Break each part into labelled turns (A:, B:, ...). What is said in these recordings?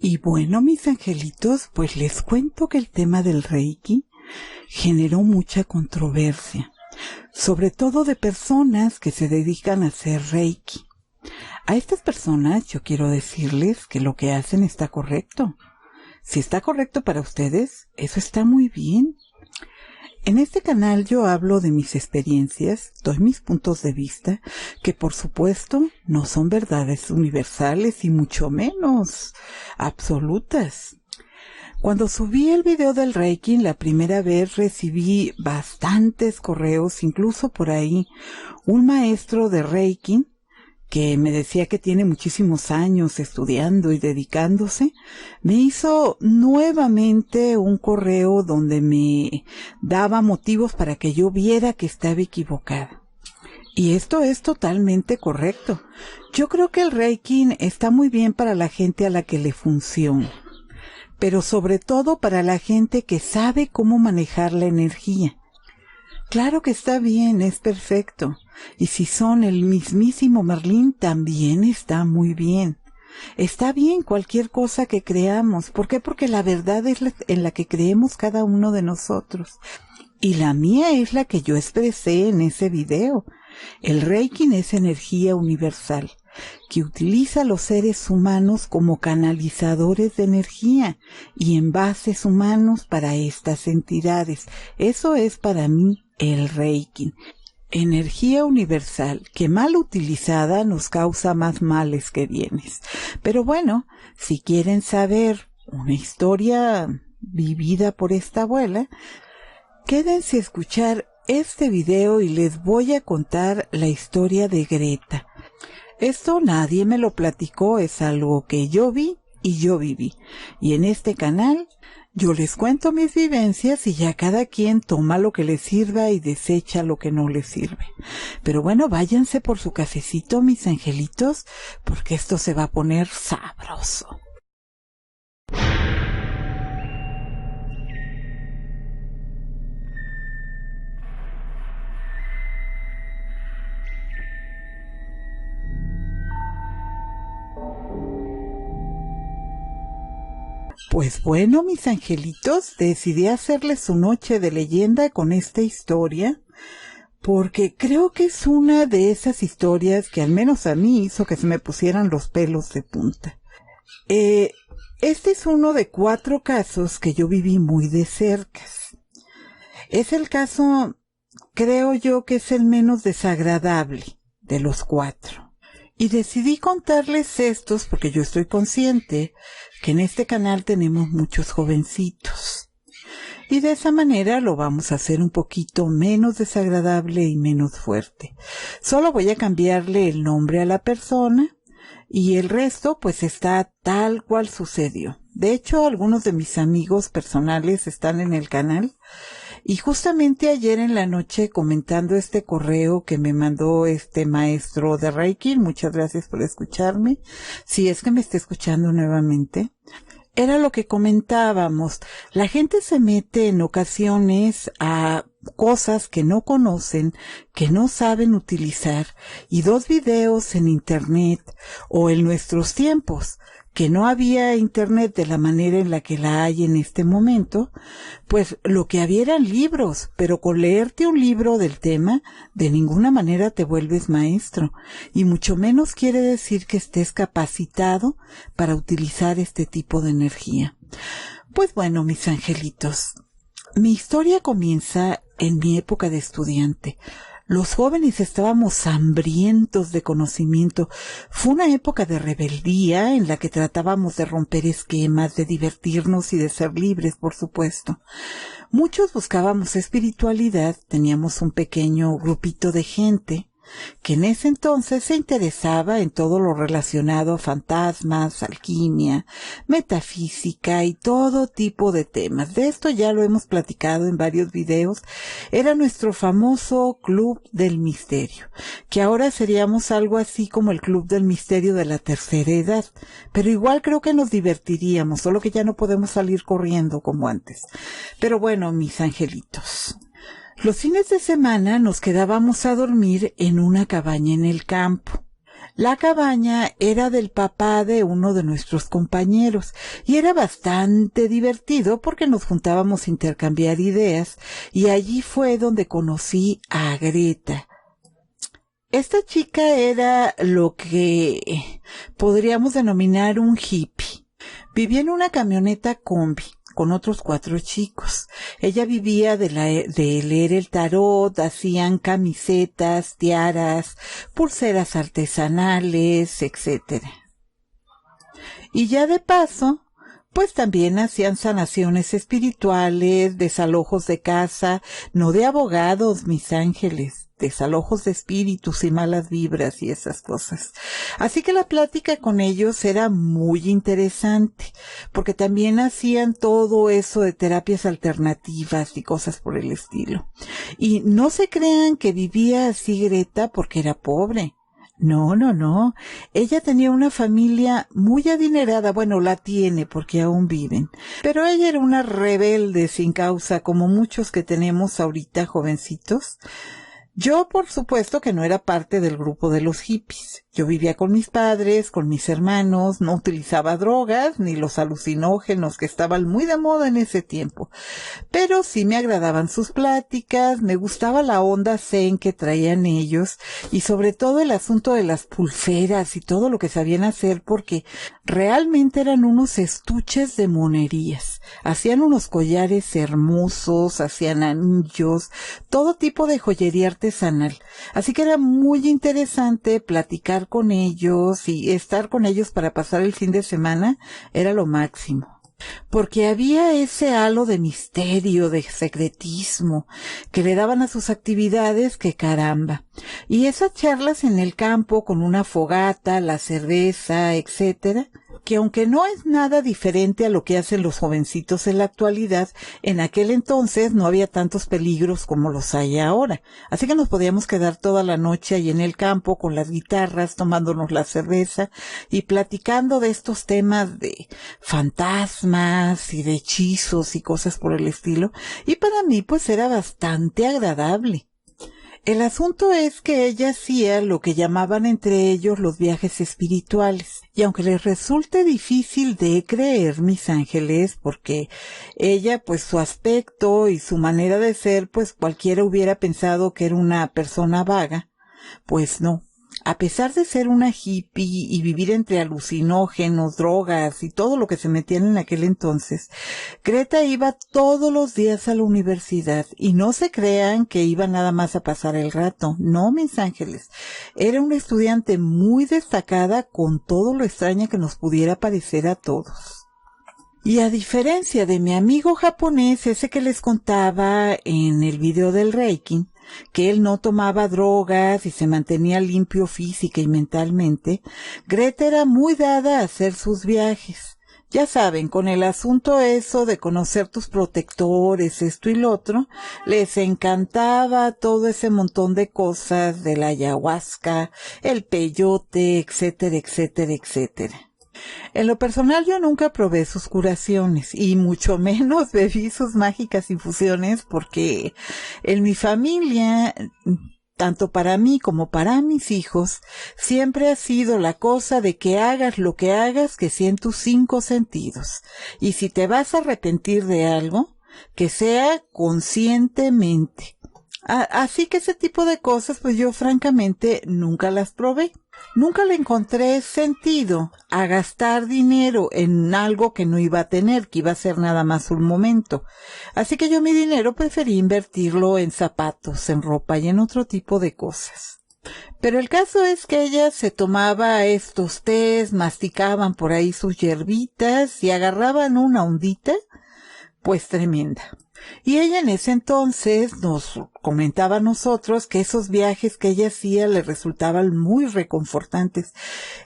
A: Y bueno, mis angelitos, pues les cuento que el tema del Reiki generó mucha controversia, sobre todo de personas que se dedican a hacer Reiki. A estas personas yo quiero decirles que lo que hacen está correcto. Si está correcto para ustedes, eso está muy bien. En este canal yo hablo de mis experiencias, doy mis puntos de vista, que por supuesto no son verdades universales y mucho menos absolutas. Cuando subí el video del Reiki la primera vez recibí bastantes correos, incluso por ahí un maestro de Reiki que me decía que tiene muchísimos años estudiando y dedicándose, me hizo nuevamente un correo donde me daba motivos para que yo viera que estaba equivocada. Y esto es totalmente correcto. Yo creo que el Reiki está muy bien para la gente a la que le funciona, pero sobre todo para la gente que sabe cómo manejar la energía. Claro que está bien, es perfecto. Y si son el mismísimo Merlín, también está muy bien. Está bien cualquier cosa que creamos. ¿Por qué? Porque la verdad es en la que creemos cada uno de nosotros. Y la mía es la que yo expresé en ese video. El Reiki es energía universal, que utiliza a los seres humanos como canalizadores de energía y envases humanos para estas entidades. Eso es para mí el Reiki. Energía universal que mal utilizada nos causa más males que bienes. Pero bueno, si quieren saber una historia vivida por esta abuela, quédense a escuchar este video y les voy a contar la historia de Greta. Esto nadie me lo platicó, es algo que yo vi y yo viví. Y en este canal yo les cuento mis vivencias y ya cada quien toma lo que le sirva y desecha lo que no le sirve. Pero bueno, váyanse por su cafecito, mis angelitos, porque esto se va a poner sabroso. Pues bueno, mis angelitos, decidí hacerles su noche de leyenda con esta historia, porque creo que es una de esas historias que al menos a mí hizo que se me pusieran los pelos de punta. Este es uno de 4 casos que yo viví muy de cerca. Es el caso, creo yo, que es el menos desagradable de los 4. Y decidí contarles estos porque yo estoy consciente que en este canal tenemos muchos jovencitos. Y de esa manera lo vamos a hacer un poquito menos desagradable y menos fuerte. Solo voy a cambiarle el nombre a la persona y el resto pues está tal cual sucedió. De hecho, algunos de mis amigos personales están en el canal. Y justamente ayer en la noche, comentando este correo que me mandó este maestro de Reiki, muchas gracias por escucharme, si es que me está escuchando nuevamente, era lo que comentábamos. La gente se mete en ocasiones a cosas que no conocen, que no saben utilizar, y 2 videos en internet, o en nuestros tiempos, que no había internet de la manera en la que la hay en este momento, pues lo que había eran libros, pero con leerte un libro del tema, de ninguna manera te vuelves maestro, y mucho menos quiere decir que estés capacitado para utilizar este tipo de energía. Pues bueno, mis angelitos, mi historia comienza en mi época de estudiante. Los jóvenes estábamos hambrientos de conocimiento. Fue una época de rebeldía en la que tratábamos de romper esquemas, de divertirnos y de ser libres, por supuesto. Muchos buscábamos espiritualidad, teníamos un pequeño grupito de gente que en ese entonces se interesaba en todo lo relacionado a fantasmas, alquimia, metafísica y todo tipo de temas. De esto ya lo hemos platicado en varios videos. Era nuestro famoso Club del Misterio, que ahora seríamos algo así como el Club del Misterio de la tercera edad, pero igual creo que nos divertiríamos, solo que ya no podemos salir corriendo como antes. Pero bueno, mis angelitos, los fines de semana nos quedábamos a dormir en una cabaña en el campo. La cabaña era del papá de uno de nuestros compañeros y era bastante divertido porque nos juntábamos a intercambiar ideas y allí fue donde conocí a Greta. Esta chica era lo que podríamos denominar un hippie. Vivía en una camioneta combi con otros 4 chicos. Ella vivía de leer el tarot, hacían camisetas, tiaras, pulseras artesanales, etcétera. Y ya de paso, pues también hacían sanaciones espirituales, desalojos de casa, no de abogados, mis ángeles, desalojos de espíritus y malas vibras y esas cosas. Así que la plática con ellos era muy interesante, porque también hacían todo eso de terapias alternativas y cosas por el estilo. Y no se crean que vivía así Greta porque era pobre. No, no, no. Ella tenía una familia muy adinerada, bueno, la tiene porque aún viven. Pero ella era una rebelde sin causa, como muchos que tenemos ahorita jovencitos. Yo, por supuesto, que no era parte del grupo de los hippies. Yo vivía con mis padres, con mis hermanos, no utilizaba drogas ni los alucinógenos que estaban muy de moda en ese tiempo. Pero sí me agradaban sus pláticas, me gustaba la onda zen que traían ellos y sobre todo el asunto de las pulseras y todo lo que sabían hacer porque realmente eran unos estuches de monerías. Hacían unos collares hermosos, hacían anillos, todo tipo de joyería artesanal. Así que era muy interesante platicar con ellos y estar con ellos para pasar el fin de semana era lo máximo. Porque había ese halo de misterio, de secretismo, que le daban a sus actividades que caramba. Y esas charlas en el campo con una fogata, la cerveza, etcétera, que aunque no es nada diferente a lo que hacen los jovencitos en la actualidad, en aquel entonces no había tantos peligros como los hay ahora. Así que nos podíamos quedar toda la noche ahí en el campo con las guitarras, tomándonos la cerveza y platicando de estos temas de fantasmas y de hechizos y cosas por el estilo. Y para mí pues era bastante agradable. El asunto es que ella hacía lo que llamaban entre ellos los viajes espirituales. Y aunque les resulte difícil de creer, mis ángeles, porque ella, pues su aspecto y su manera de ser, pues cualquiera hubiera pensado que era una persona vaga, pues no. A pesar de ser una hippie y vivir entre alucinógenos, drogas y todo lo que se metían en aquel entonces, Greta iba todos los días a la universidad y no se crean que iba nada más a pasar el rato. No, mis ángeles. Era una estudiante muy destacada con todo lo extraña que nos pudiera parecer a todos. Y a diferencia de mi amigo japonés, ese que les contaba en el video del Reiki, que él no tomaba drogas y se mantenía limpio física y mentalmente, Greta era muy dada a hacer sus viajes. Ya saben, con el asunto eso de conocer tus protectores, esto y lo otro, les encantaba todo ese montón de cosas de la ayahuasca, el peyote, etcétera, etcétera, etcétera. En lo personal yo nunca probé sus curaciones y mucho menos bebí sus mágicas infusiones porque en mi familia, tanto para mí como para mis hijos, siempre ha sido la cosa de que hagas lo que hagas que sea en tus 5 sentidos. Y si te vas a arrepentir de algo, que sea conscientemente. Así que ese tipo de cosas, pues yo francamente nunca las probé. Nunca le encontré sentido a gastar dinero en algo que no iba a tener, que iba a ser nada más un momento. Así que yo mi dinero preferí invertirlo en zapatos, en ropa y en otro tipo de cosas. Pero el caso es que ella se tomaba estos tés, masticaban por ahí sus hierbitas y agarraban una ondita, pues tremenda. Y ella en ese entonces nos comentaba a nosotros que esos viajes que ella hacía le resultaban muy reconfortantes.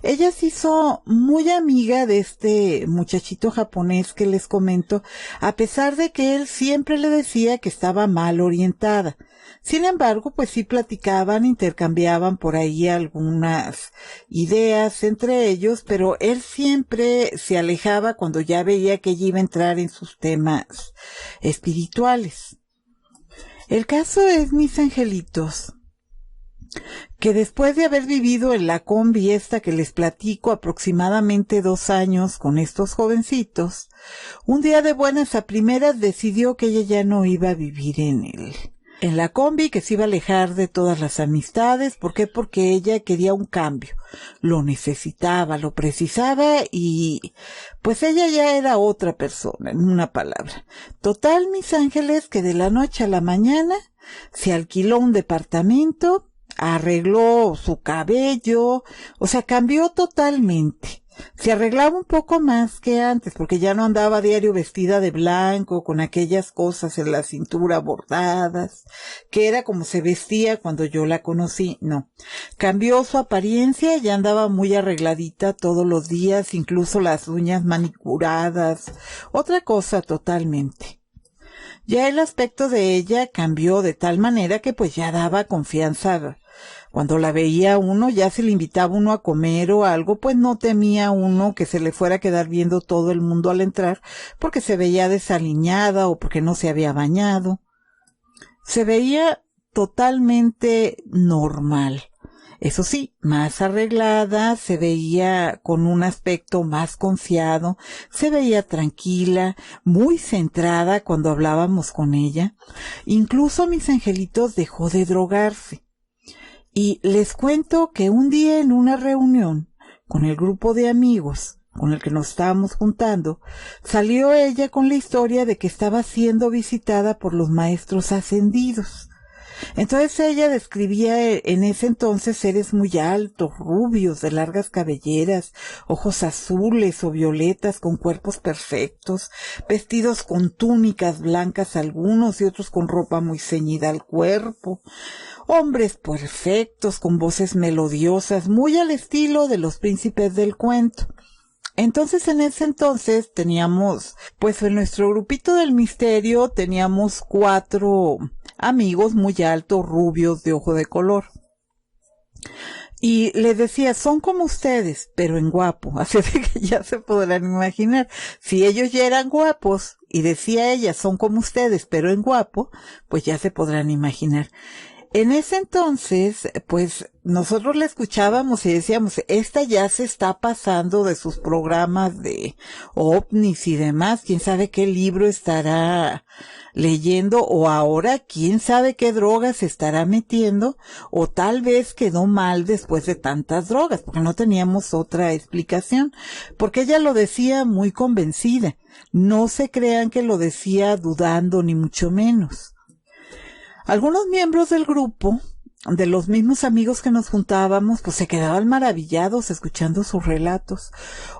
A: Ella se hizo muy amiga de este muchachito japonés que les comento, a pesar de que él siempre le decía que estaba mal orientada. Sin embargo, pues sí platicaban, intercambiaban por ahí algunas ideas entre ellos, pero él siempre se alejaba cuando ya veía que ella iba a entrar en sus temas espirituales. El caso es, mis angelitos, que después de haber vivido en la combi esta que les platico aproximadamente 2 años con estos jovencitos, un día de buenas a primeras decidió que ella ya no iba a vivir en la combi, que se iba a alejar de todas las amistades. ¿Por qué? Porque ella quería un cambio, lo necesitaba, lo precisaba y pues ella ya era otra persona, en una palabra. Total, mis ángeles, que de la noche a la mañana se alquiló un departamento, arregló su cabello, o sea, cambió totalmente. Se arreglaba un poco más que antes, porque ya no andaba a diario vestida de blanco, con aquellas cosas en la cintura bordadas, que era como se vestía cuando yo la conocí. No, cambió su apariencia, ya andaba muy arregladita todos los días, incluso las uñas manicuradas, otra cosa totalmente. Ya el aspecto de ella cambió de tal manera que pues ya daba confianza. Cuando la veía uno, ya se le invitaba uno a comer o algo, pues no temía uno que se le fuera a quedar viendo todo el mundo al entrar, porque se veía desaliñada o porque no se había bañado. Se veía totalmente normal. Eso sí, más arreglada, se veía con un aspecto más confiado, se veía tranquila, muy centrada cuando hablábamos con ella. Incluso mis angelitos dejó de drogarse. Y les cuento que un día en una reunión con el grupo de amigos con el que nos estábamos juntando, salió ella con la historia de que estaba siendo visitada por los maestros ascendidos. Entonces ella describía en ese entonces seres muy altos, rubios, de largas cabelleras, ojos azules o violetas con cuerpos perfectos, vestidos con túnicas blancas algunos y otros con ropa muy ceñida al cuerpo, hombres perfectos con voces melodiosas, muy al estilo de los príncipes del cuento. Entonces, en ese entonces teníamos, pues en nuestro grupito del misterio teníamos 4 amigos muy altos, rubios, de ojo de color. Y les decía, son como ustedes, pero en guapo. Así de que ya se podrán imaginar. Si ellos ya eran guapos, y decía ella, son como ustedes, pero en guapo, pues ya se podrán imaginar. En ese entonces, pues, nosotros la escuchábamos y decíamos, esta ya se está pasando de sus programas de ovnis y demás, quién sabe qué libro estará leyendo, o ahora quién sabe qué drogas se estará metiendo, o tal vez quedó mal después de tantas drogas, porque no teníamos otra explicación, porque ella lo decía muy convencida. No se crean que lo decía dudando, ni mucho menos. Algunos miembros del grupo, de los mismos amigos que nos juntábamos, pues se quedaban maravillados escuchando sus relatos.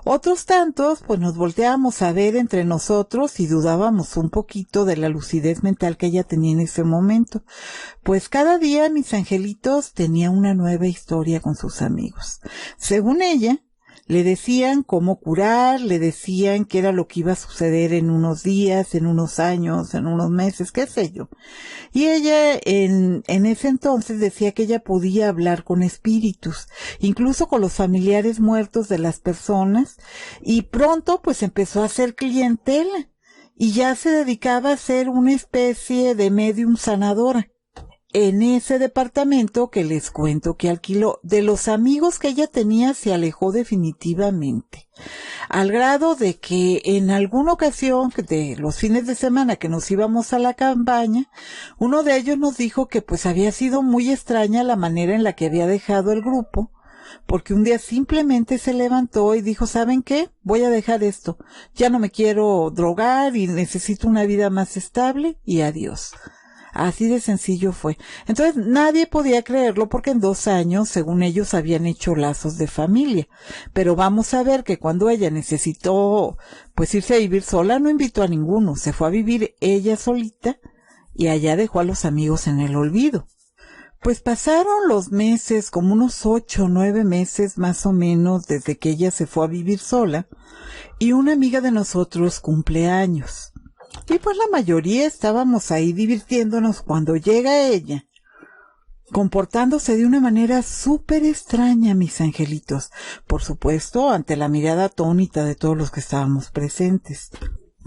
A: Otros tantos, pues nos volteábamos a ver entre nosotros y dudábamos un poquito de la lucidez mental que ella tenía en ese momento. Pues cada día mis angelitos tenía una nueva historia con sus amigos. Según ella, le decían cómo curar, le decían qué era lo que iba a suceder en unos días, en unos años, en unos meses, qué sé yo. Y ella en ese entonces decía que ella podía hablar con espíritus, incluso con los familiares muertos de las personas, y pronto pues empezó a ser clientela, y ya se dedicaba a ser una especie de medium sanadora. En ese departamento que les cuento que alquiló, de los amigos que ella tenía se alejó definitivamente, al grado de que en alguna ocasión de los fines de semana que nos íbamos a la cabaña, uno de ellos nos dijo que pues había sido muy extraña la manera en la que había dejado el grupo, porque un día simplemente se levantó y dijo, ¿saben qué? Voy a dejar esto, ya no me quiero drogar y necesito una vida más estable y adiós. Así de sencillo fue. Entonces nadie podía creerlo porque en 2 años, según ellos, habían hecho lazos de familia. Pero vamos a ver que cuando ella necesitó, pues irse a vivir sola, no invitó a ninguno. Se fue a vivir ella solita y allá dejó a los amigos en el olvido. Pues pasaron los meses, como unos 8 o 9 meses más o menos desde que ella se fue a vivir sola, y una amiga de nosotros cumple años. Y pues la mayoría estábamos ahí divirtiéndonos cuando llega ella, comportándose de una manera súper extraña, mis angelitos, por supuesto, ante la mirada atónita de todos los que estábamos presentes.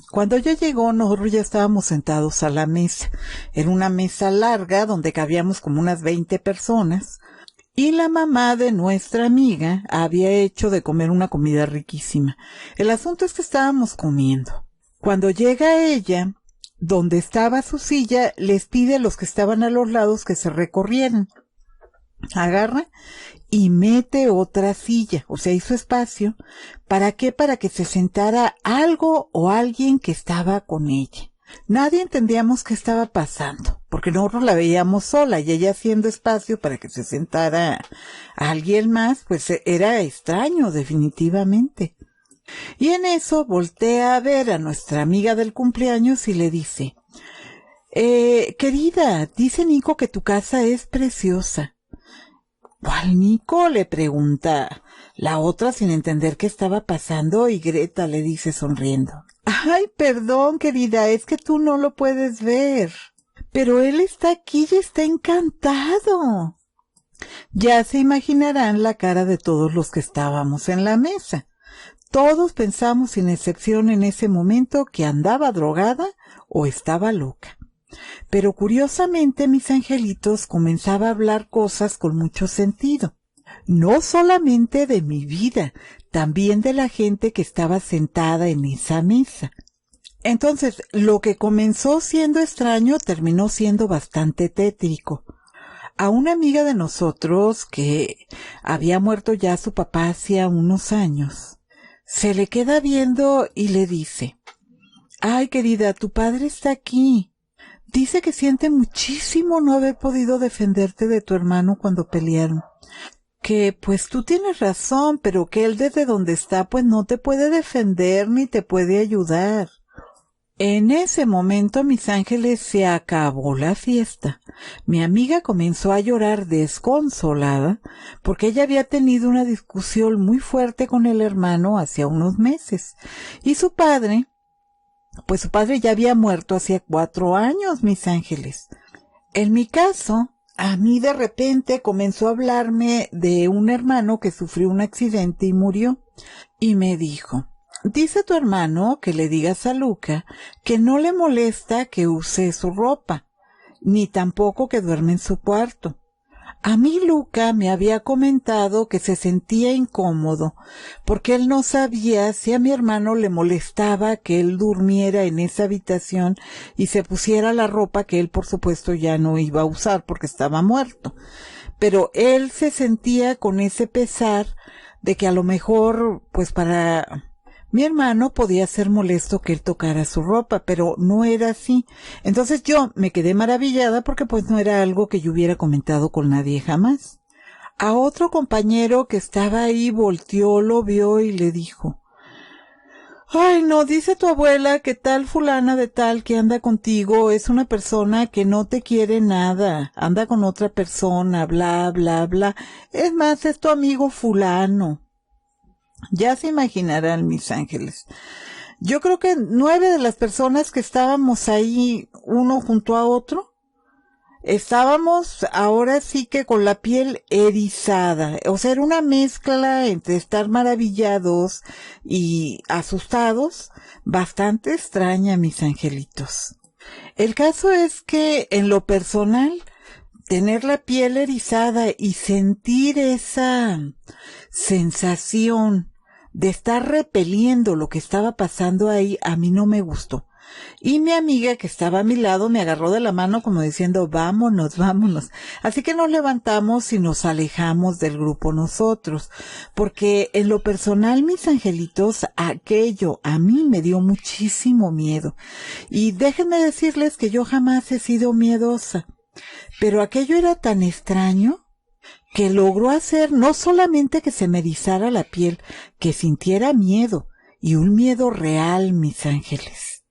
A: Cuando ella llegó, nosotros ya estábamos sentados a la mesa. Era una mesa larga donde cabíamos como unas 20 personas, y la mamá de nuestra amiga había hecho de comer una comida riquísima. El asunto es que estábamos comiendo. Cuando llega ella, donde estaba su silla, les pide a los que estaban a los lados que se recorrieran. Agarra y mete otra silla, o sea, hizo espacio. ¿Para qué? Para que se sentara algo o alguien que estaba con ella. Nadie entendíamos qué estaba pasando, porque nosotros la veíamos sola y ella haciendo espacio para que se sentara alguien más, pues era extraño, definitivamente. Y en eso voltea a ver a nuestra amiga del cumpleaños y le dice, querida, dice Nico que tu casa es preciosa. ¿Cuál Nico?, le pregunta la otra sin entender qué estaba pasando, y Greta le dice sonriendo, ay, perdón, querida, es que tú no lo puedes ver, pero él está aquí y está encantado. Ya se imaginarán la cara de todos los que estábamos en la mesa. Todos pensamos sin excepción en ese momento que andaba drogada o estaba loca. Pero curiosamente mis angelitos comenzaba a hablar cosas con mucho sentido. No solamente de mi vida, también de la gente que estaba sentada en esa mesa. Entonces, lo que comenzó siendo extraño terminó siendo bastante tétrico. A una amiga de nosotros, que había muerto ya su papá hacía unos años, se le queda viendo y le dice, ay, querida, tu padre está aquí. Dice que siente muchísimo no haber podido defenderte de tu hermano cuando pelearon. Que pues tú tienes razón, pero que él desde donde está pues no te puede defender ni te puede ayudar. En ese momento, mis ángeles, se acabó la fiesta. Mi amiga comenzó a llorar desconsolada porque ella había tenido una discusión muy fuerte con el hermano hacía unos meses. Y su padre ya había muerto hacía 4 años, mis ángeles. En mi caso, a mí de repente comenzó a hablarme de un hermano que sufrió un accidente y murió. Y me dijo, dice tu hermano que le digas a Luca que no le molesta que use su ropa, ni tampoco que duerme en su cuarto. A mí Luca me había comentado que se sentía incómodo porque él no sabía si a mi hermano le molestaba que él durmiera en esa habitación y se pusiera la ropa que él por supuesto ya no iba a usar porque estaba muerto. Pero él se sentía con ese pesar de que a lo mejor pues para mi hermano podía ser molesto que él tocara su ropa, pero no era así. Entonces yo me quedé maravillada porque pues no era algo que yo hubiera comentado con nadie jamás. A otro compañero que estaba ahí volteó, lo vio y le dijo, ay, no, dice tu abuela que tal fulana de tal que anda contigo es una persona que no te quiere nada, anda con otra persona, bla, bla, bla. Es más, es tu amigo fulano. Ya se imaginarán, mis ángeles. Yo creo que 9 de las personas que estábamos ahí, uno junto a otro, estábamos ahora sí que con la piel erizada. O sea, era una mezcla entre estar maravillados y asustados, bastante extraña, mis angelitos. El caso es que, en lo personal, tener la piel erizada y sentir esa sensación de estar repeliendo lo que estaba pasando ahí, a mí no me gustó. Y mi amiga que estaba a mi lado me agarró de la mano como diciendo, vámonos, vámonos. Así que nos levantamos y nos alejamos del grupo nosotros, porque en lo personal, mis angelitos, aquello a mí me dio muchísimo miedo. Y déjenme decirles que yo jamás he sido miedosa, pero aquello era tan extraño que logró hacer no solamente que se me erizara la piel, que sintiera miedo, y un miedo real, mis ángeles.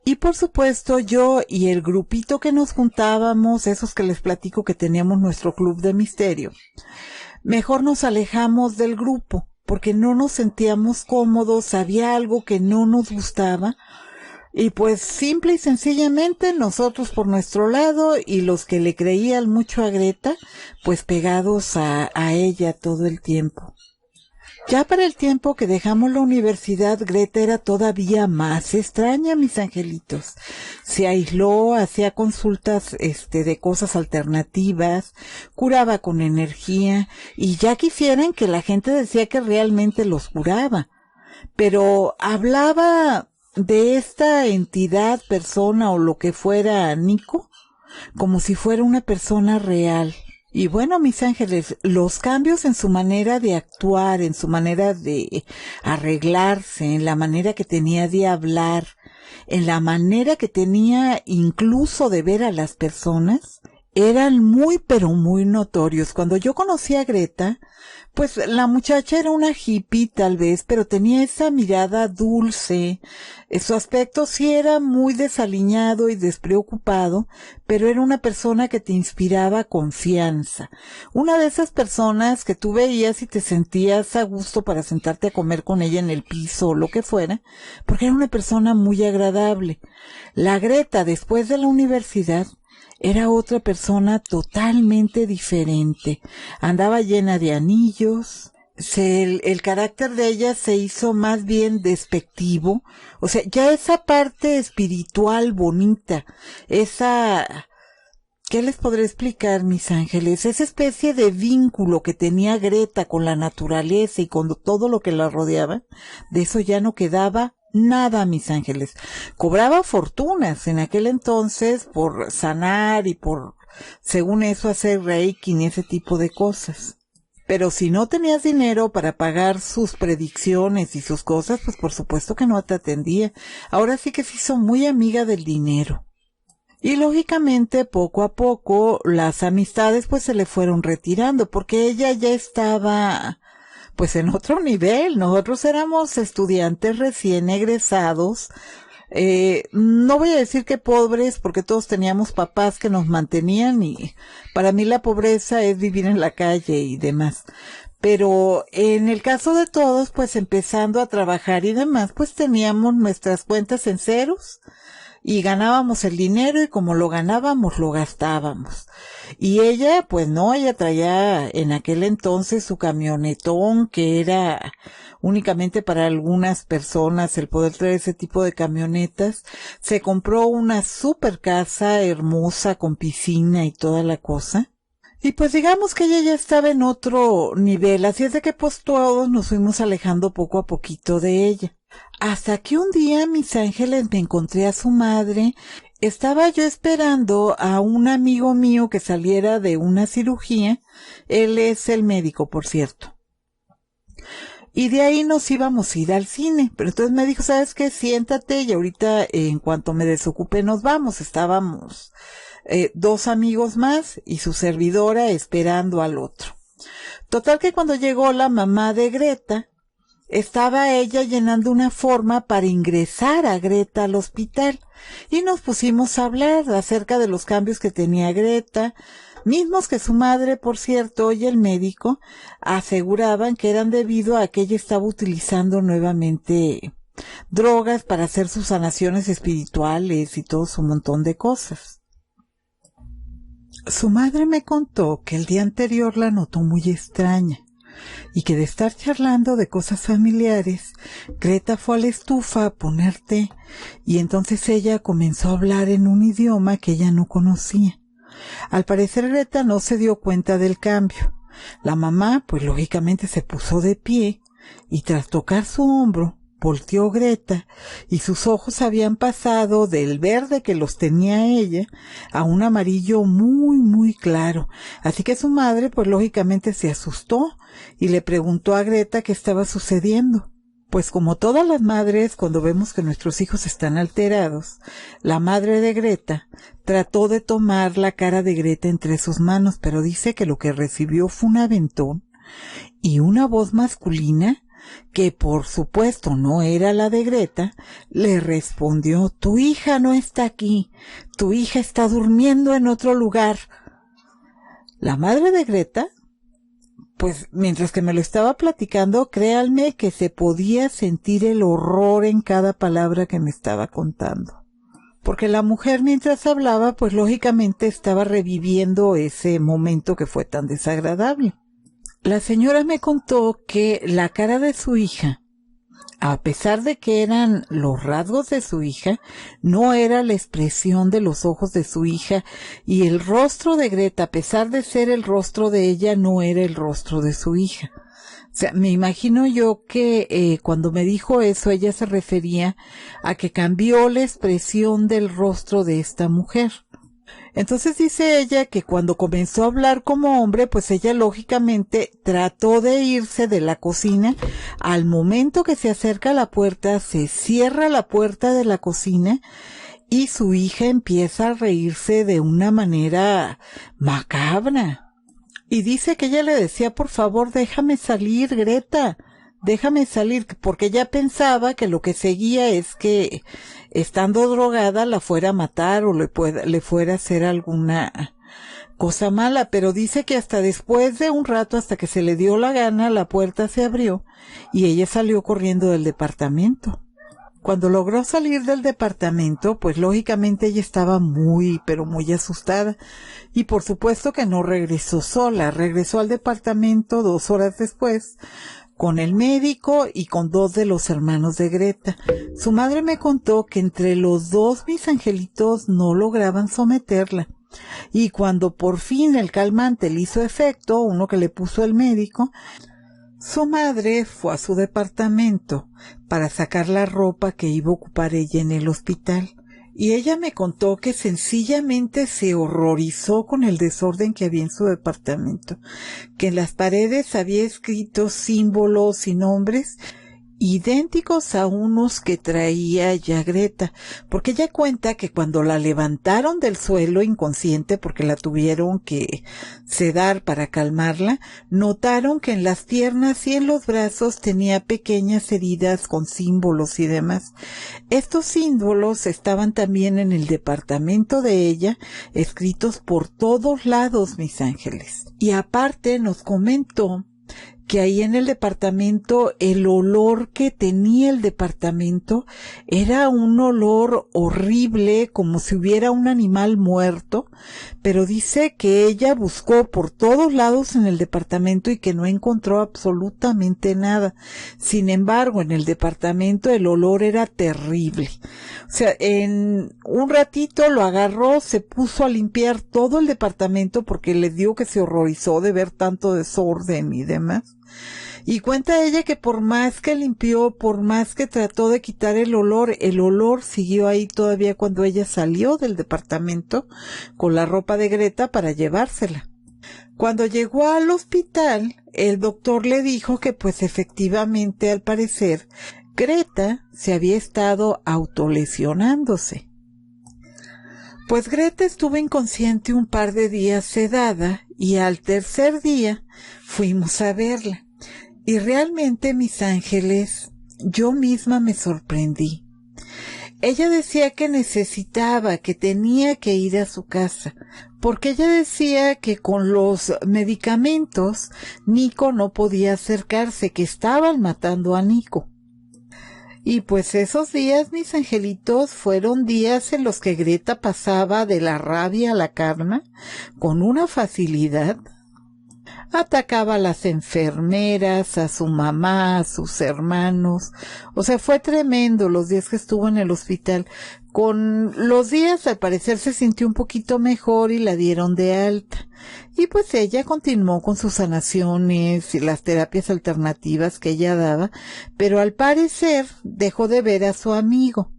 A: Y por supuesto yo y el grupito que nos juntábamos, esos que les platico que teníamos nuestro club de misterio, mejor nos alejamos del grupo, porque no nos sentíamos cómodos, había algo que no nos gustaba, y pues simple y sencillamente nosotros por nuestro lado y los que le creían mucho a Greta, pues pegados a ella todo el tiempo. Ya para el tiempo que dejamos la universidad, Greta era todavía más extraña, mis angelitos. Se aisló, hacía consultas, de cosas alternativas, curaba con energía, y ya quisieran que la gente decía que realmente los curaba. Pero hablaba de esta entidad, persona o lo que fuera Nico, como si fuera una persona real. Y bueno, mis ángeles, los cambios en su manera de actuar, en su manera de arreglarse, en la manera que tenía de hablar, en la manera que tenía incluso de ver a las personas, eran muy pero muy notorios. Cuando yo conocí a Greta, pues la muchacha era una hippie tal vez, pero tenía esa mirada dulce. Su aspecto sí era muy desaliñado y despreocupado, pero era una persona que te inspiraba confianza. Una de esas personas que tú veías y te sentías a gusto para sentarte a comer con ella en el piso o lo que fuera, porque era una persona muy agradable. La Greta, después de la universidad, era otra persona totalmente diferente. Andaba llena de anillos. El carácter de ella se hizo más bien despectivo. O sea, ya esa parte espiritual bonita, ¿qué les podré explicar, mis ángeles? Esa especie de vínculo que tenía Greta con la naturaleza y con todo lo que la rodeaba, de eso ya no quedaba nada, mis ángeles. Cobraba fortunas en aquel entonces por sanar y por, según eso, hacer reiki y ese tipo de cosas. Pero si no tenías dinero para pagar sus predicciones y sus cosas, pues por supuesto que no te atendía. Ahora sí que se hizo muy amiga del dinero. Y lógicamente, poco a poco, las amistades pues se le fueron retirando, porque ella ya estaba pues en otro nivel. Nosotros éramos estudiantes recién egresados, no voy a decir que pobres, porque todos teníamos papás que nos mantenían, y para mí la pobreza es vivir en la calle y demás. Pero en el caso de todos, pues empezando a trabajar y demás, pues teníamos nuestras cuentas en ceros, y ganábamos el dinero, y como lo ganábamos, lo gastábamos. Y ella, pues no, ella traía en aquel entonces su camionetón, que era únicamente para algunas personas el poder traer ese tipo de camionetas. Se compró una super casa hermosa con piscina y toda la cosa. Y pues digamos que ella ya estaba en otro nivel, así es de que pues todos nos fuimos alejando poco a poquito de ella. Hasta que un día, mis ángeles, me encontré a su madre. Estaba yo esperando a un amigo mío que saliera de una cirugía. Él es el médico, por cierto. Y de ahí nos íbamos a ir al cine. Pero entonces me dijo, ¿sabes qué? Siéntate y ahorita, en cuanto me desocupe, nos vamos. Estábamos dos amigos más y su servidora esperando al otro. Total que cuando llegó la mamá de Greta, estaba ella llenando una forma para ingresar a Greta al hospital, y nos pusimos a hablar acerca de los cambios que tenía Greta, mismos que su madre, por cierto, y el médico aseguraban que eran debido a que ella estaba utilizando nuevamente drogas para hacer sus sanaciones espirituales y todo su montón de cosas. Su madre me contó que el día anterior la notó muy extraña, y que de estar charlando de cosas familiares, Greta fue a la estufa a poner té, y entonces ella comenzó a hablar en un idioma que ella no conocía. Al parecer Greta no se dio cuenta del cambio. La mamá, pues lógicamente se puso de pie, y tras tocar su hombro, volteó Greta, y sus ojos habían pasado del verde que los tenía ella a un amarillo muy, muy claro. Así que su madre, pues lógicamente se asustó y le preguntó a Greta qué estaba sucediendo. Pues como todas las madres, cuando vemos que nuestros hijos están alterados, la madre de Greta trató de tomar la cara de Greta entre sus manos, pero dice que lo que recibió fue un aventón y una voz masculina, que por supuesto no era la de Greta, le respondió: tu hija no está aquí, tu hija está durmiendo en otro lugar. La madre de Greta, pues mientras que me lo estaba platicando, créanme que se podía sentir el horror en cada palabra que me estaba contando. Porque la mujer, mientras hablaba, pues lógicamente estaba reviviendo ese momento que fue tan desagradable. La señora me contó que la cara de su hija, a pesar de que eran los rasgos de su hija, no era la expresión de los ojos de su hija, y el rostro de Greta, a pesar de ser el rostro de ella, no era el rostro de su hija. O sea, me imagino yo que cuando me dijo eso, ella se refería a que cambió la expresión del rostro de esta mujer. Entonces dice ella que cuando comenzó a hablar como hombre, pues ella lógicamente trató de irse de la cocina. Al momento que se acerca a la puerta, se cierra la puerta de la cocina y su hija empieza a reírse de una manera macabra. Y dice que ella le decía, por favor, déjame salir, Greta, déjame salir, porque ella pensaba que lo que seguía es que estando drogada la fuera a matar o le fuera a hacer alguna cosa mala, pero dice que hasta después de un rato, hasta que se le dio la gana, la puerta se abrió y ella salió corriendo del departamento. Cuando logró salir del departamento, pues lógicamente ella estaba muy, pero muy asustada. Y por supuesto que no regresó sola, regresó al departamento 2 horas después, con el médico y con 2 de los hermanos de Greta. Su madre me contó que entre los 2 mis angelitos no lograban someterla. Y cuando por fin el calmante le hizo efecto, uno que le puso el médico, su madre fue a su departamento para sacar la ropa que iba a ocupar ella en el hospital. Y ella me contó que sencillamente se horrorizó con el desorden que había en su departamento, que en las paredes había escritos símbolos y nombres idénticos a unos que traía ya Greta, porque ella cuenta que cuando la levantaron del suelo inconsciente, porque la tuvieron que sedar para calmarla, notaron que en las piernas y en los brazos tenía pequeñas heridas con símbolos y demás. Estos símbolos estaban también en el departamento de ella, escritos por todos lados, mis ángeles. Y aparte nos comentó que ahí en el departamento el olor que tenía el departamento era un olor horrible, como si hubiera un animal muerto, pero dice que ella buscó por todos lados en el departamento y que no encontró absolutamente nada. Sin embargo, en el departamento el olor era terrible. O sea, en un ratito lo agarró, se puso a limpiar todo el departamento porque le dio que se horrorizó de ver tanto desorden y demás. Y cuenta ella que por más que limpió, por más que trató de quitar el olor siguió ahí todavía cuando ella salió del departamento con la ropa de Greta para llevársela. Cuando llegó al hospital, el doctor le dijo que pues efectivamente, al parecer, Greta se había estado autolesionándose. Pues Greta estuvo inconsciente un par de días sedada y al tercer día fuimos a verla. Y realmente, mis ángeles, yo misma me sorprendí. Ella decía que necesitaba, que tenía que ir a su casa, porque ella decía que con los medicamentos Nico no podía acercarse, que estaban matando a Nico. Y pues esos días, mis angelitos, fueron días en los que Greta pasaba de la rabia a la calma con una facilidad. Atacaba a las enfermeras, a su mamá, a sus hermanos. O sea, fue tremendo los días que estuvo en el hospital. Con los días, al parecer, se sintió un poquito mejor y la dieron de alta. Y pues ella continuó con sus sanaciones y las terapias alternativas que ella daba, pero al parecer dejó de ver a su amigo.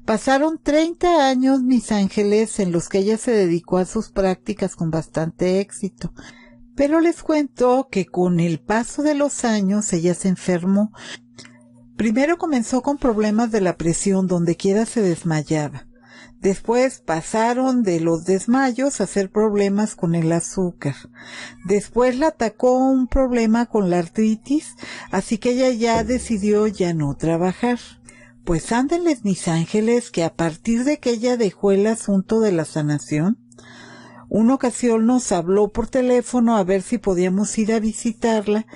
A: Pasaron 30 años, mis ángeles, en los que ella se dedicó a sus prácticas con bastante éxito. Pero les cuento que con el paso de los años ella se enfermó. Primero comenzó con problemas de la presión, donde quiera se desmayaba. Después pasaron de los desmayos a hacer problemas con el azúcar. Después la atacó un problema con la artritis, así que ella ya decidió ya no trabajar. Pues ándenles, mis ángeles, que a partir de que ella dejó el asunto de la sanación, una ocasión nos habló por teléfono a ver si podíamos ir a visitarla,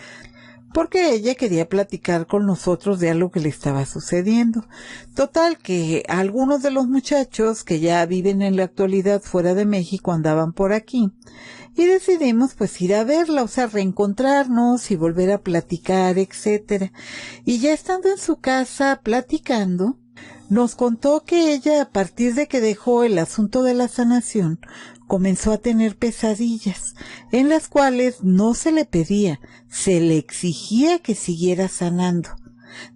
A: porque ella quería platicar con nosotros de algo que le estaba sucediendo. Total, que algunos de los muchachos que ya viven en la actualidad fuera de México andaban por aquí, y decidimos pues ir a verla, o sea, reencontrarnos y volver a platicar, etcétera. Y ya estando en su casa platicando, nos contó que ella, a partir de que dejó el asunto de la sanación, comenzó a tener pesadillas, en las cuales no se le pedía, se le exigía que siguiera sanando.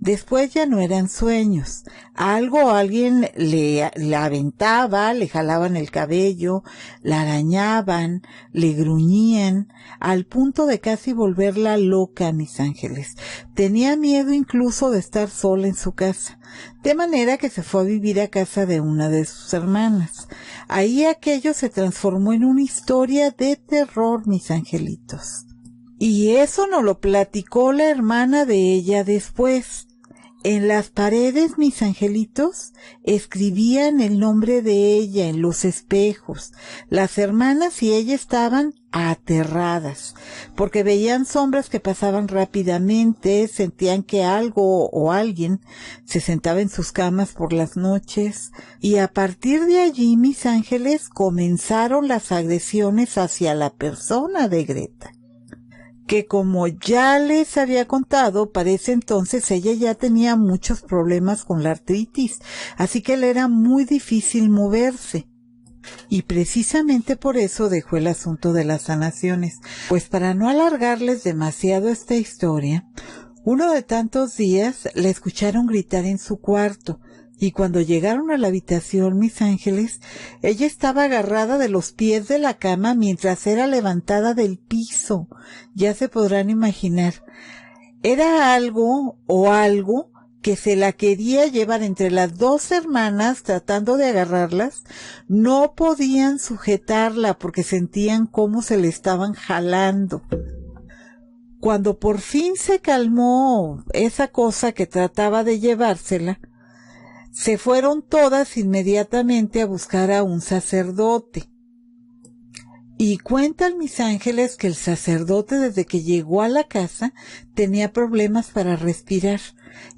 A: Después ya no eran sueños, algo o alguien le aventaba, le jalaban el cabello, la arañaban, le gruñían, al punto de casi volverla loca, mis ángeles. Tenía miedo incluso de estar sola en su casa, de manera que se fue a vivir a casa de una de sus hermanas. Ahí aquello se transformó en una historia de terror, mis angelitos. Y eso nos lo platicó la hermana de ella después. En las paredes, mis angelitos, escribían el nombre de ella en los espejos. Las hermanas y ella estaban aterradas, porque veían sombras que pasaban rápidamente, sentían que algo o alguien se sentaba en sus camas por las noches, y a partir de allí, mis ángeles, comenzaron las agresiones hacia la persona de Greta, que como ya les había contado, para ese entonces ella ya tenía muchos problemas con la artritis, así que le era muy difícil moverse. Y precisamente por eso dejó el asunto de las sanaciones. Pues para no alargarles demasiado esta historia, uno de tantos días la escucharon gritar en su cuarto, y cuando llegaron a la habitación, mis ángeles, ella estaba agarrada de los pies de la cama mientras era levantada del piso. Ya se podrán imaginar. Era algo que se la quería llevar entre las dos hermanas tratando de agarrarlas. No podían sujetarla porque sentían cómo se le estaban jalando. Cuando por fin se calmó esa cosa que trataba de llevársela, se fueron todas inmediatamente a buscar a un sacerdote. Y cuentan mis ángeles que el sacerdote, desde que llegó a la casa, tenía problemas para respirar,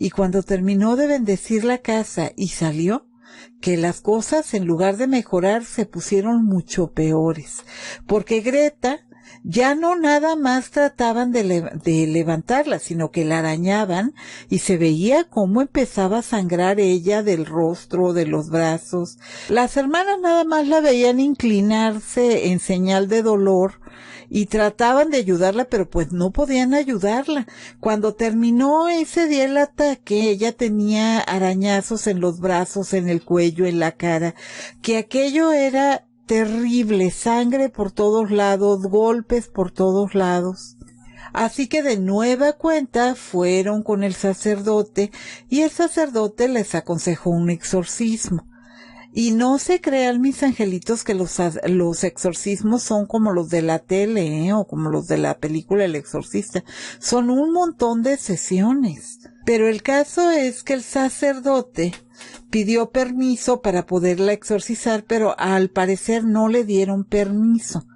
A: y cuando terminó de bendecir la casa y salió, que las cosas, en lugar de mejorar, se pusieron mucho peores, porque Greta ya no nada más trataban de levantarla, sino que la arañaban, y se veía cómo empezaba a sangrar ella del rostro, de los brazos. Las hermanas nada más la veían inclinarse en señal de dolor y trataban de ayudarla, pero pues no podían ayudarla. Cuando terminó ese día el ataque, ella tenía arañazos en los brazos, en el cuello, en la cara, que aquello era terrible, sangre por todos lados, golpes por todos lados. Así que de nueva cuenta fueron con el sacerdote, y el sacerdote les aconsejó un exorcismo. Y no se crean, mis angelitos, que los exorcismos son como los de la tele, o como los de la película El Exorcista. Son un montón de sesiones. Pero el caso es que el sacerdote pidió permiso para poderla exorcizar, pero al parecer no le dieron permiso.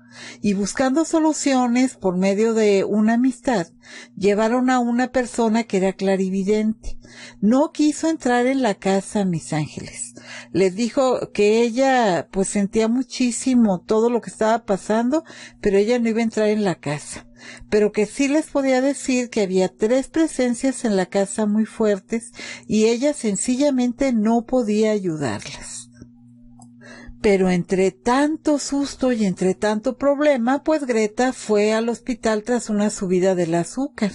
A: Y buscando soluciones por medio de una amistad, llevaron a una persona que era clarividente. No quiso entrar en la casa, mis ángeles. Les dijo que ella pues sentía muchísimo todo lo que estaba pasando, pero ella no iba a entrar en la casa. Pero que sí les podía decir que había 3 presencias en la casa muy fuertes, y ella sencillamente no podía ayudarlas. Pero entre tanto susto y entre tanto problema, pues Greta fue al hospital tras una subida del azúcar.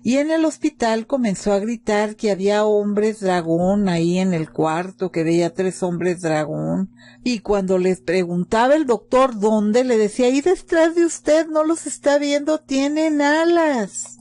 A: Y en el hospital comenzó a gritar que había hombres dragón ahí en el cuarto, que veía 3 hombres dragón. Y cuando les preguntaba el doctor dónde, le decía, ahí detrás de usted, no los está viendo, tienen alas.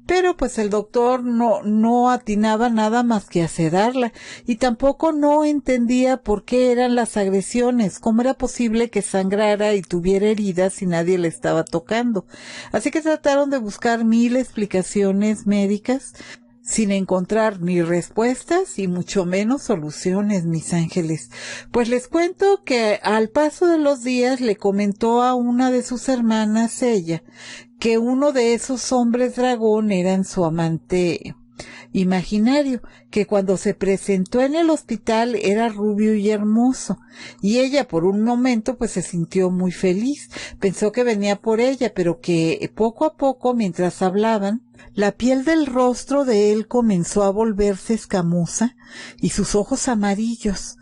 A: Pero pues el doctor no atinaba nada más que a sedarla, y tampoco no entendía por qué eran las agresiones, cómo era posible que sangrara y tuviera heridas si nadie le estaba tocando. Así que trataron de buscar 1000 explicaciones médicas, sin encontrar ni respuestas y mucho menos soluciones, mis ángeles. Pues les cuento que al paso de los días le comentó a una de sus hermanas ella, que uno de esos hombres dragón era su amante imaginario, que cuando se presentó en el hospital era rubio y hermoso, y ella por un momento pues se sintió muy feliz, pensó que venía por ella, pero que poco a poco, mientras hablaban, la piel del rostro de él comenzó a volverse escamosa y sus ojos amarillos.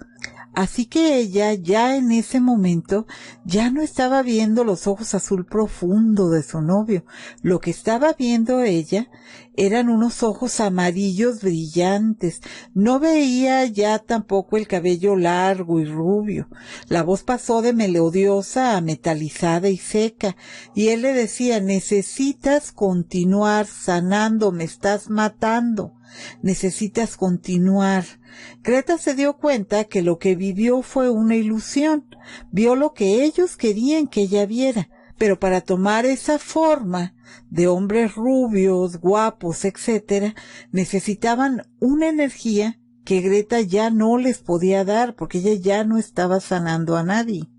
A: Así que ella ya en ese momento ya no estaba viendo los ojos azul profundo de su novio. Lo que estaba viendo ella eran unos ojos amarillos brillantes. No veía ya tampoco el cabello largo y rubio. La voz pasó de melodiosa a metalizada y seca, y él le decía: necesitas continuar sanando, me estás matando. Necesitas continuar. Greta se dio cuenta que lo que vivió fue una ilusión. Vio lo que ellos querían que ella viera, pero para tomar esa forma de hombres rubios, guapos, etcétera, necesitaban una energía que Greta ya no les podía dar, porque ella ya no estaba sanando a nadie.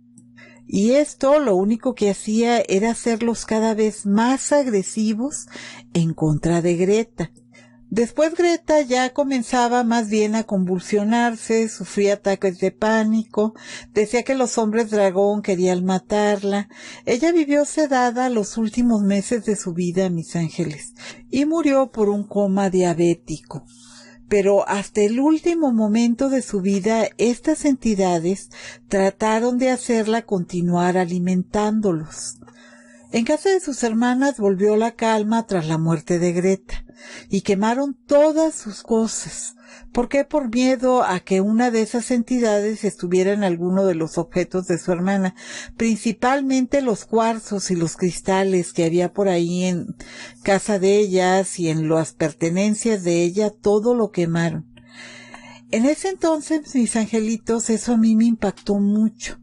A: Y esto lo único que hacía era hacerlos cada vez más agresivos en contra de Greta. Después Greta ya comenzaba más bien a convulsionarse, sufría ataques de pánico, decía que los hombres dragón querían matarla. Ella vivió sedada los últimos meses de su vida, mis ángeles, y murió por un coma diabético. Pero hasta el último momento de su vida, estas entidades trataron de hacerla continuar alimentándolos. En casa de sus hermanas volvió la calma tras la muerte de Greta, y quemaron todas sus cosas. ¿Por qué? Por miedo a que una de esas entidades estuviera en alguno de los objetos de su hermana, principalmente los cuarzos y los cristales que había por ahí en casa de ellas y en las pertenencias de ella, todo lo quemaron. En ese entonces, mis angelitos, eso a mí me impactó mucho.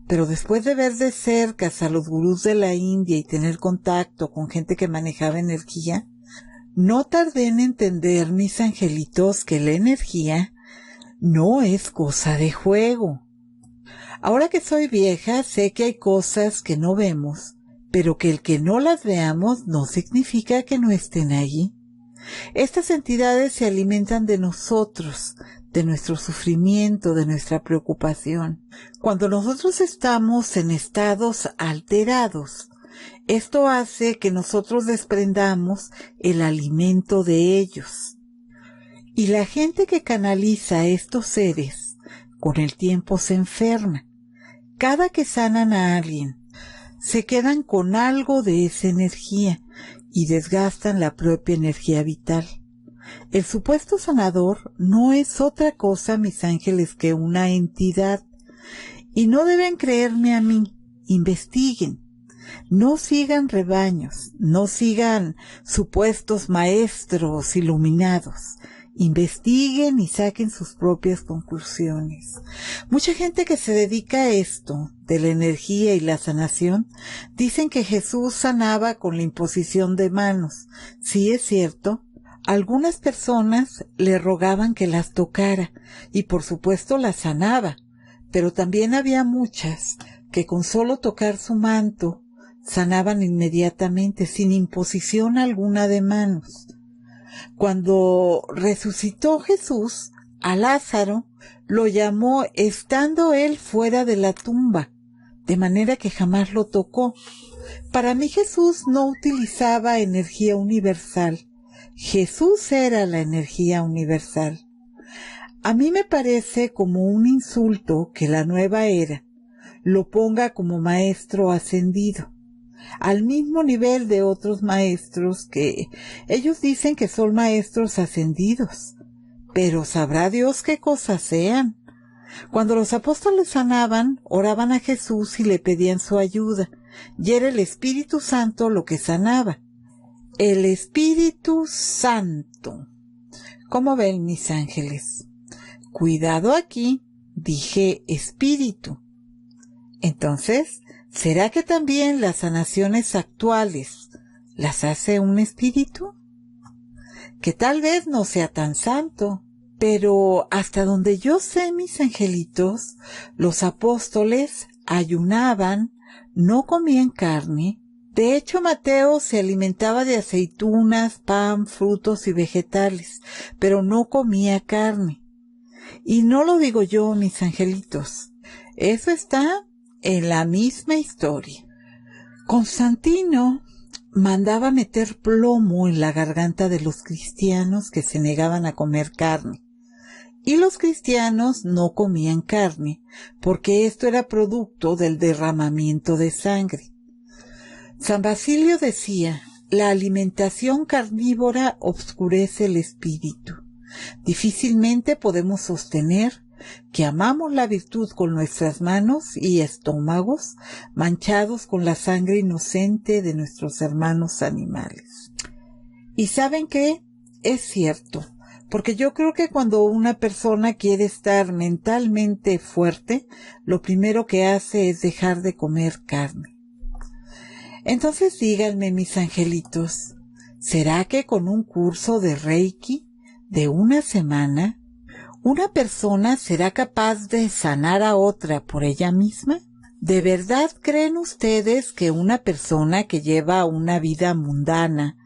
A: Pero después de ver de cerca a los gurús de la India y tener contacto con gente que manejaba energía, no tardé en entender, mis angelitos, que la energía no es cosa de juego. Ahora que soy vieja, sé que hay cosas que no vemos, pero que el que no las veamos no significa que no estén allí. Estas entidades se alimentan de nosotros, de nuestro sufrimiento, de nuestra preocupación. Cuando nosotros estamos en estados alterados, esto hace que nosotros desprendamos el alimento de ellos. Y la gente que canaliza a estos seres, con el tiempo se enferma. Cada que sanan a alguien, se quedan con algo de esa energía y desgastan la propia energía vital. El supuesto sanador no es otra cosa, mis ángeles, que una entidad. Y no deben creerme a mí, investiguen. No sigan rebaños, no sigan supuestos maestros iluminados. Investiguen y saquen sus propias conclusiones. Mucha gente que se dedica a esto, de la energía y la sanación, dicen que Jesús sanaba con la imposición de manos. Sí, es cierto. Algunas personas le rogaban que las tocara y por supuesto las sanaba, pero también había muchas que con solo tocar su manto sanaban inmediatamente, sin imposición alguna de manos. Cuando resucitó Jesús, a Lázaro lo llamó estando él fuera de la tumba, de manera que jamás lo tocó. Para mí Jesús no utilizaba energía universal. Jesús era la energía universal. A mí me parece como un insulto que la nueva era lo ponga como maestro ascendido, al mismo nivel de otros maestros que ellos dicen que son maestros ascendidos, pero sabrá Dios qué cosas sean. Cuando los apóstoles sanaban, oraban a Jesús y le pedían su ayuda, y era el Espíritu Santo lo que sanaba. El Espíritu Santo. ¿Cómo ven, mis ángeles? Cuidado aquí, dije espíritu. Entonces, ¿será que también las sanaciones actuales las hace un espíritu? Que tal vez no sea tan santo, pero hasta donde yo sé, mis angelitos, los apóstoles ayunaban, no comían carne, De hecho, Mateo se alimentaba de aceitunas, pan, frutos y vegetales, pero no comía carne. Y no lo digo yo, mis angelitos. Eso está en la misma historia. Constantino mandaba meter plomo en la garganta de los cristianos que se negaban a comer carne. Y los cristianos no comían carne, porque esto era producto del derramamiento de sangre. San Basilio decía, la alimentación carnívora obscurece el espíritu. Difícilmente podemos sostener que amamos la virtud con nuestras manos y estómagos manchados con la sangre inocente de nuestros hermanos animales. ¿Y saben qué? Es cierto, porque yo creo que cuando una persona quiere estar mentalmente fuerte, lo primero que hace es dejar de comer carne. Entonces díganme, mis angelitos, ¿será que con un curso de Reiki de una semana, una persona será capaz de sanar a otra por ella misma? ¿De verdad creen ustedes que una persona que lleva una vida mundana,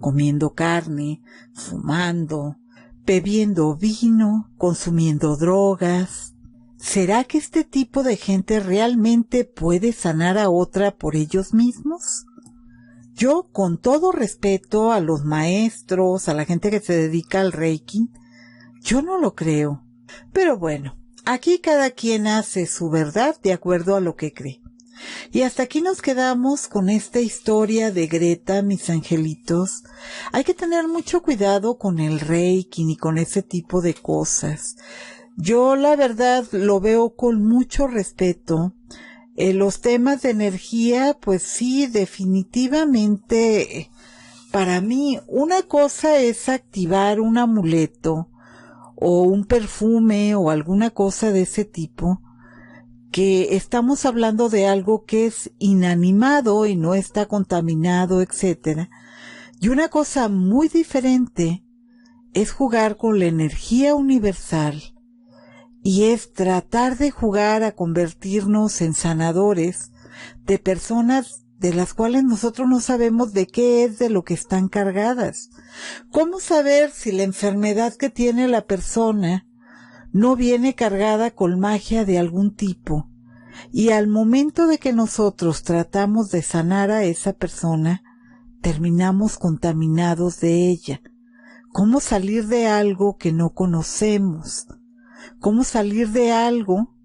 A: comiendo carne, fumando, bebiendo vino, consumiendo drogas, ¿será que este tipo de gente realmente puede sanar a otra por ellos mismos? Yo, con todo respeto a los maestros, a la gente que se dedica al Reiki, yo no lo creo. Pero bueno, aquí cada quien hace su verdad de acuerdo a lo que cree. Y hasta aquí nos quedamos con esta historia de Greta, mis angelitos. Hay que tener mucho cuidado con el Reiki y con ese tipo de cosas. Yo la verdad lo veo con mucho respeto. Los temas de energía, pues sí, definitivamente, para mí, una cosa es activar un amuleto o un perfume o alguna cosa de ese tipo, que estamos hablando de algo que es inanimado y no está contaminado, etcétera. Y una cosa muy diferente es jugar con la energía universal. Y es tratar de jugar a convertirnos en sanadores de personas de las cuales nosotros no sabemos de qué es de lo que están cargadas. ¿Cómo saber si la enfermedad que tiene la persona no viene cargada con magia de algún tipo? Y al momento de que nosotros tratamos de sanar a esa persona, terminamos contaminados de ella. ¿Cómo salir de algo que no conocemos? ¿Cómo salir de algo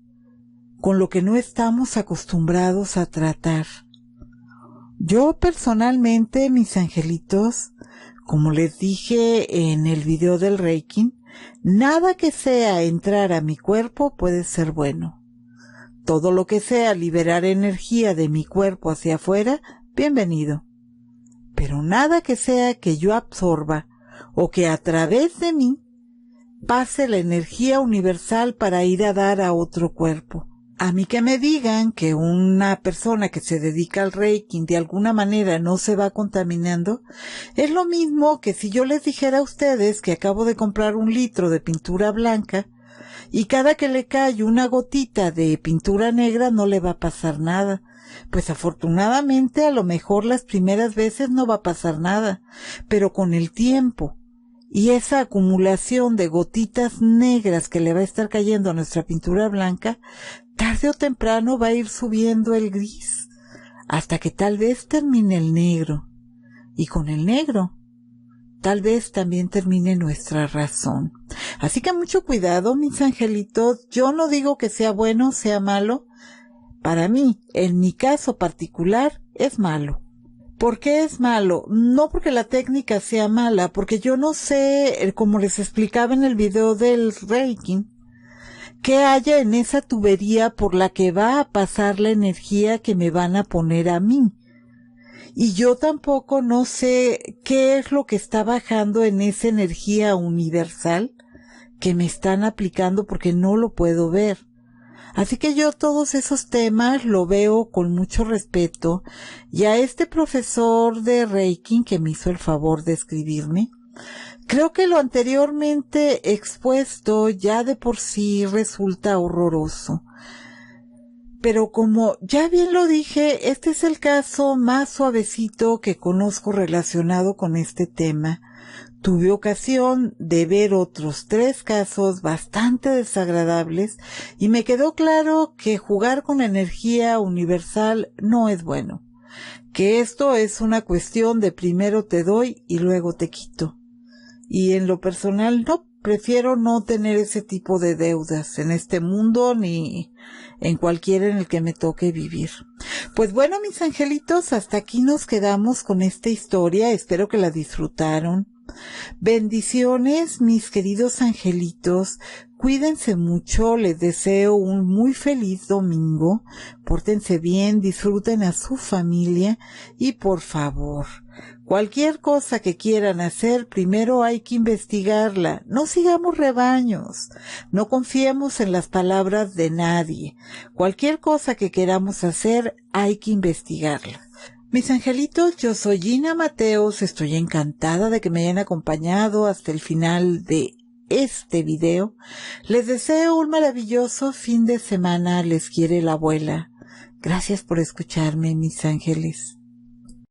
A: con lo que no estamos acostumbrados a tratar? Yo personalmente, mis angelitos, como les dije en el video del Reiki, nada que sea entrar a mi cuerpo puede ser bueno. Todo lo que sea liberar energía de mi cuerpo hacia afuera, bienvenido. Pero nada que sea que yo absorba o que a través de mí pase la energía universal para ir a dar a otro cuerpo. A mí que me digan que una persona que se dedica al Reiki de alguna manera no se va contaminando, es lo mismo que si yo les dijera a ustedes que acabo de comprar 1 litro de pintura blanca y cada que le cae una gotita de pintura negra no le va a pasar nada. Pues afortunadamente a lo mejor las primeras veces no va a pasar nada, pero con el tiempo y esa acumulación de gotitas negras que le va a estar cayendo a nuestra pintura blanca, tarde o temprano va a ir subiendo el gris, hasta que tal vez termine el negro. Y con el negro, tal vez también termine nuestra razón. Así que mucho cuidado, mis angelitos. Yo no digo que sea bueno o sea malo. Para mí, en mi caso particular, es malo. ¿Por qué es malo? No porque la técnica sea mala, porque yo no sé, como les explicaba en el video del Reiki, qué haya en esa tubería por la que va a pasar la energía que me van a poner a mí. Y yo tampoco no sé qué es lo que está bajando en esa energía universal que me están aplicando porque no lo puedo ver. Así que yo todos esos temas lo veo con mucho respeto, y a este profesor de Reiki que me hizo el favor de escribirme, creo que lo anteriormente expuesto ya de por sí resulta horroroso. pero como ya bien lo dije, este es el caso más suavecito que conozco relacionado con este tema. Tuve ocasión de ver otros 3 casos bastante desagradables y me quedó claro que jugar con energía universal no es bueno, que esto es una cuestión de primero te doy y luego te quito. Y en lo personal prefiero no tener ese tipo de deudas en este mundo ni en cualquiera en el que me toque vivir. Pues bueno, mis angelitos, hasta aquí nos quedamos con esta historia. Espero que la disfrutaron. Bendiciones, mis queridos angelitos. Cuídense mucho, les deseo un muy feliz domingo. Pórtense bien, disfruten a su familia y por favor, cualquier cosa que quieran hacer, primero hay que investigarla. No sigamos rebaños, no confiemos en las palabras de nadie. Cualquier cosa que queramos hacer, hay que investigarla. Mis angelitos, yo soy Gina Mateos, estoy encantada de que me hayan acompañado hasta el final de este video. Les deseo un maravilloso fin de semana, les quiere la abuela. Gracias por escucharme, mis ángeles.